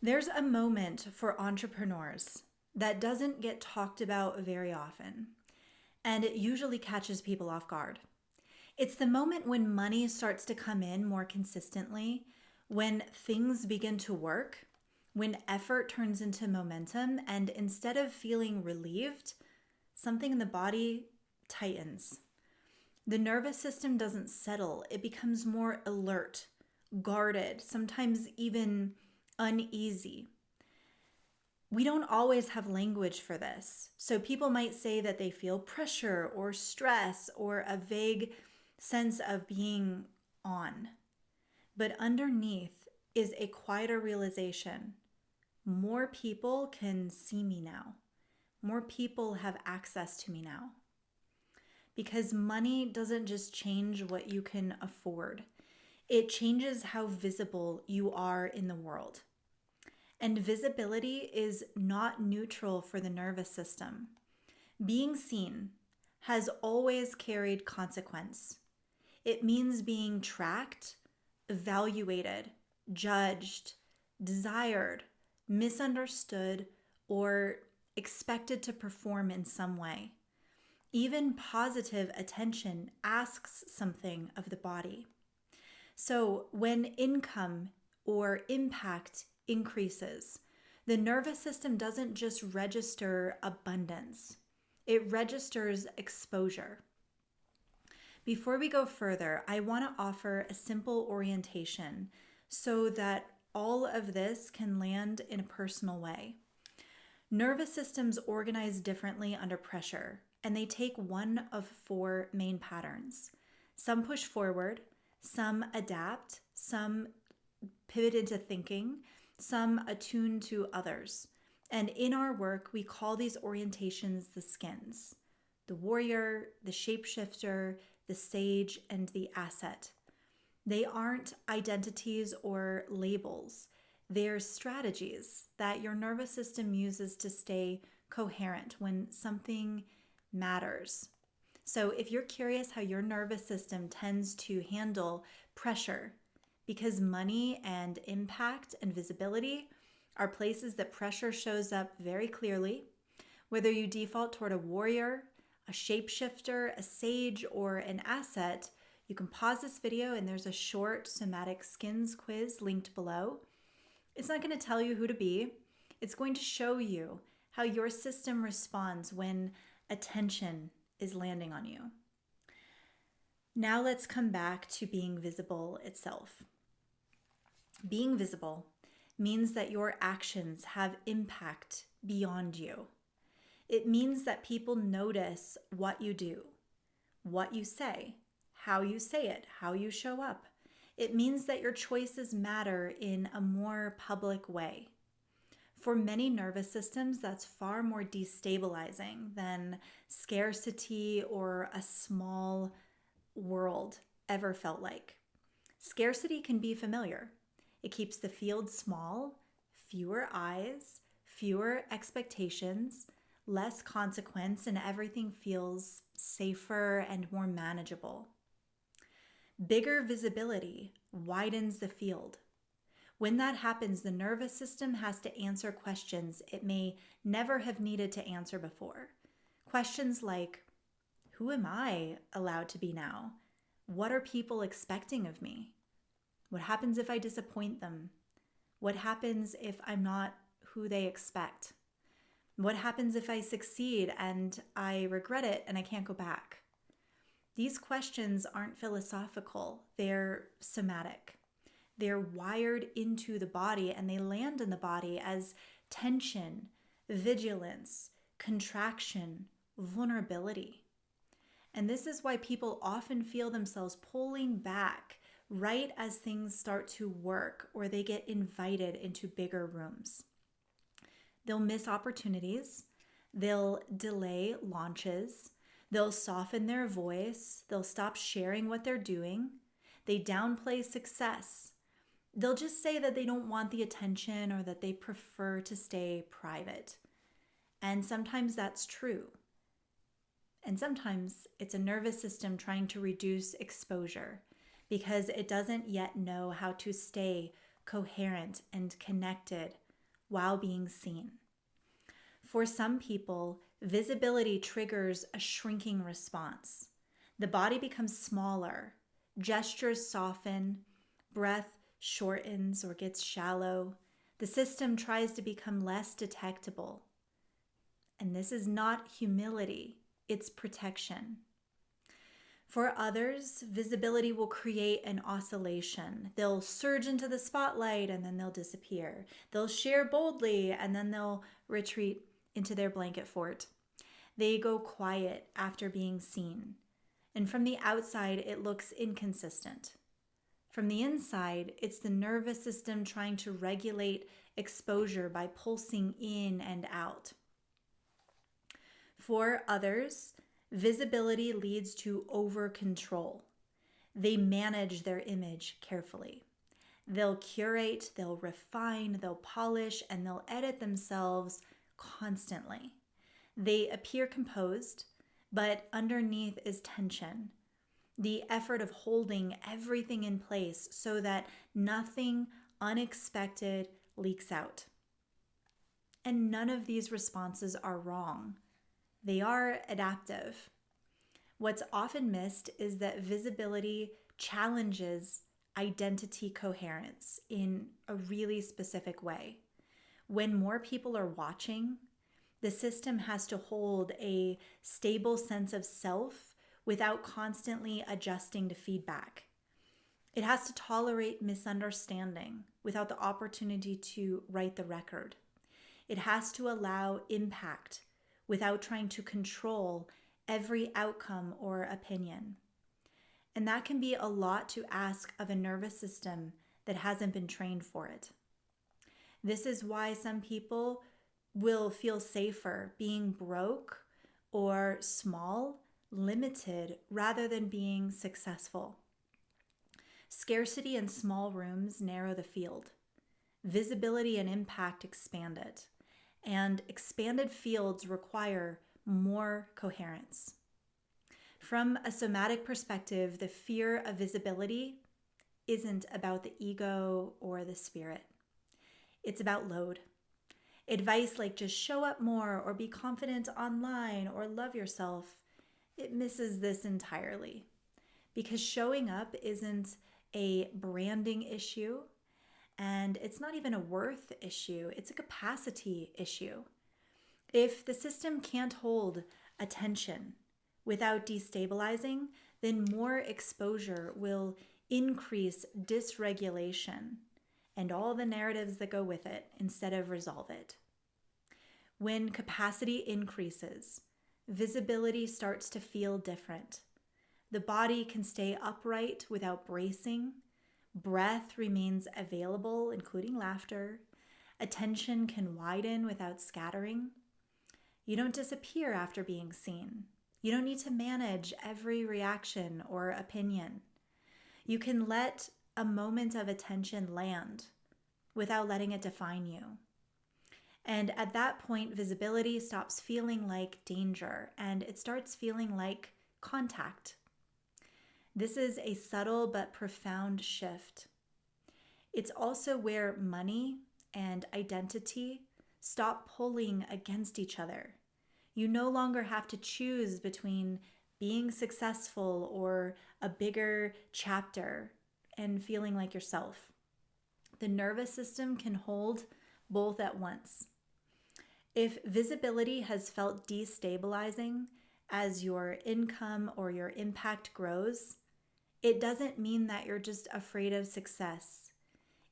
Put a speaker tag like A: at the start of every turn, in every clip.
A: There's a moment for entrepreneurs that doesn't get talked about very often, and it usually catches people off guard. It's the moment when money starts to come in more consistently, when things begin to work, when effort turns into momentum, and instead of feeling relieved, something in the body tightens. The nervous system doesn't settle, it becomes more alert, guarded, sometimes even uneasy. We don't always have language for this. So people might say that they feel pressure or stress or a vague sense of being on. But underneath is a quieter realization. More people can see me now. More people have access to me now. Because money doesn't just change what you can afford. It changes how visible you are in the world. And visibility is not neutral for the nervous system. Being seen has always carried consequence. It means being tracked, evaluated, judged, desired, misunderstood, or expected to perform in some way. Even positive attention asks something of the body. So when income or impact increases, the nervous system doesn't just register abundance, it registers exposure. Before we go further, I want to offer a simple orientation so that all of this can land in a personal way. Nervous systems organize differently under pressure, and they take one of four main patterns. Some push forward, some adapt, some pivot into thinking, some attune to others. And in our work, we call these orientations the skins: the warrior, the shapeshifter, the sage, and the asset. They aren't identities or labels. They're strategies that your nervous system uses to stay coherent when something matters. So if you're curious how your nervous system tends to handle pressure, because money and impact and visibility are places that pressure shows up very clearly, whether you default toward a warrior, a shapeshifter, a sage, or an asset, you can pause this video and there's a short Somatic Skins Quiz linked below. It's not going to tell you who to be. It's going to show you how your system responds when attention is landing on you. Now let's come back to being visible itself. Being visible means that your actions have impact beyond you. It means that people notice what you do, what you say, how you show up. It means that your choices matter in a more public way. For many nervous systems, that's far more destabilizing than scarcity or a small world ever felt like. Scarcity can be familiar. It keeps the field small, fewer eyes, fewer expectations, less consequence, and everything feels safer and more manageable. Bigger visibility widens the field. When that happens, the nervous system has to answer questions it may never have needed to answer before. Questions like, who am I allowed to be now? What are people expecting of me? What happens if I disappoint them? What happens if I'm not who they expect? What happens if I succeed and I regret it and I can't go back? These questions aren't philosophical, they're somatic. They're wired into the body and they land in the body as tension, vigilance, contraction, vulnerability. And this is why people often feel themselves pulling back right as things start to work or they get invited into bigger rooms. They'll miss opportunities, they'll delay launches, they'll soften their voice, they'll stop sharing what they're doing, they downplay success. They'll just say that they don't want the attention or that they prefer to stay private. And sometimes that's true. And sometimes it's a nervous system trying to reduce exposure because it doesn't yet know how to stay coherent and connected while being seen. For some people, visibility triggers a shrinking response. The body becomes smaller, gestures soften, breath shortens or gets shallow. The system tries to become less detectable. And this is not humility, it's protection. For others, visibility will create an oscillation. They'll surge into the spotlight and then they'll disappear. They'll share boldly and then they'll retreat into their blanket fort. They go quiet after being seen. And from the outside, it looks inconsistent. From the inside, it's the nervous system trying to regulate exposure by pulsing in and out. For others, visibility leads to over-control. They manage their image carefully. They'll curate, they'll refine, they'll polish, and they'll edit themselves constantly. They appear composed, but underneath is tension. The effort of holding everything in place so that nothing unexpected leaks out. And none of these responses are wrong. They are adaptive. What's often missed is that visibility challenges identity coherence in a really specific way. When more people are watching, the system has to hold a stable sense of self without constantly adjusting to feedback. It has to tolerate misunderstanding without the opportunity to write the record. It has to allow impact without trying to control every outcome or opinion. And that can be a lot to ask of a nervous system that hasn't been trained for it. This is why some people will feel safer being broke or small, limited, rather than being successful. Scarcity and small rooms narrow the field. Visibility and impact expand it. And expanded fields require more coherence. From a somatic perspective, the fear of visibility isn't about the ego or the spirit. It's about load. Advice like just show up more or be confident online or love yourself, it misses this entirely. Because showing up isn't a branding issue, and it's not even a worth issue, it's a capacity issue. If the system can't hold attention without destabilizing, then more exposure will increase dysregulation and all the narratives that go with it instead of resolve it. When capacity increases, visibility starts to feel different. The body can stay upright without bracing. Breath remains available, including laughter. Attention can widen without scattering. You don't disappear after being seen. You don't need to manage every reaction or opinion. You can let a moment of attention land without letting it define you. And at that point, visibility stops feeling like danger and it starts feeling like contact. This is a subtle but profound shift. It's also where money and identity stop pulling against each other. You no longer have to choose between being successful or a bigger chapter and feeling like yourself. The nervous system can hold both at once. If visibility has felt destabilizing as your income or your impact grows, it doesn't mean that you're just afraid of success.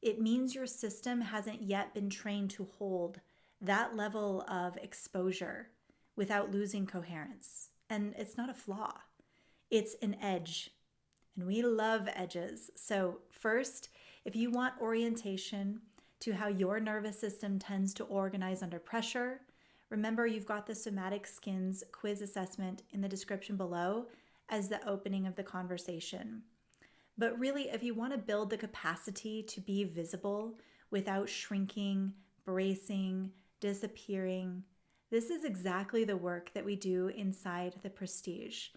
A: It means your system hasn't yet been trained to hold that level of exposure without losing coherence. And it's not a flaw, it's an edge. And we love edges. So first, if you want orientation to how your nervous system tends to organize under pressure, remember you've got the Somatic Skins Quiz assessment in the description below as the opening of the conversation. But really, if you want to build the capacity to be visible without shrinking, bracing, disappearing, this is exactly the work that we do inside the Prestige.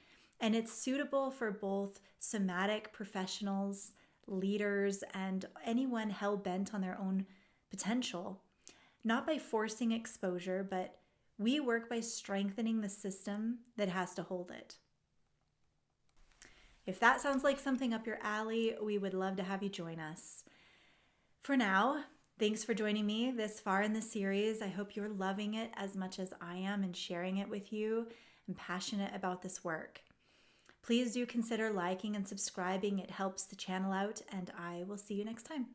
A: And it's suitable for both somatic professionals, leaders, and anyone hell-bent on their own potential. not by forcing exposure, but we work by strengthening the system that has to hold it. If that sounds like something up your alley, we would love to have you join us. For now, thanks for joining me this far in the series. I hope you're loving it as much as I am and sharing it with you. I'm passionate about this work. Please do consider liking and subscribing. It helps the channel out, and I will see you next time.